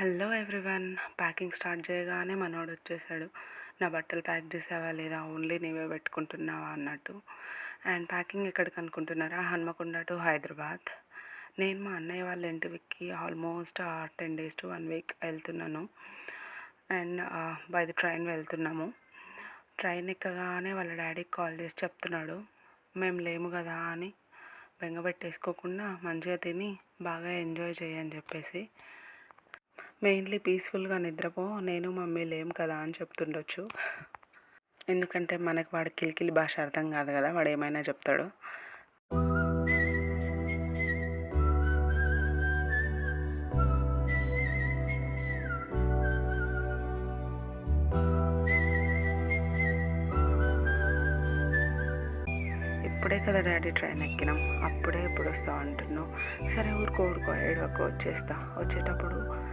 Hello everyone. Packing start చేయగానే మనోడు వచ్చేసాడు. నా బట్టలు ప్యాక్ చేసావా లేదా, ఓన్లీ నీవే పెట్టుకుంటున్నావా అన్నట్టు. అండ్ ప్యాకింగ్ ఎక్కడికి అనుకుంటున్నారా? హన్మకొండ టు హైదరాబాద్. నేను మా అన్నయ్య వాళ్ళ ఇంటికి ఆల్మోస్ట్ 10 days to 1 week వెళ్తున్నాను. అండ్ బై ది ట్రైన్ వెళ్తున్నాము. ట్రైన్ ఎక్కగానే వాళ్ళ డాడీకి కాల్ చేసి చెప్తున్నాడు, మేము లేము కదా అని బెంగ పెట్టేసుకోకుండా మంచిగా తిని బాగా ఎంజాయ్ చేయని చెప్పేసి. మెయిన్లీ పీస్ఫుల్గా నిద్రపో, నేను మమ్మీ లేం కదా అని చెప్తుండొచ్చు. ఎందుకంటే మనకు వాడి కిలికిలి భాష అర్థం కాదు కదా, వాడు ఏమైనా చెప్తాడు. ఇప్పుడే కదా డాడీ ట్రైన్ ఎక్కినాం, అప్పుడే ఎప్పుడు వస్తావు అంటున్నావు. సరే ఊరుకో ఏడవకు, వచ్చేస్తా. వచ్చేటప్పుడు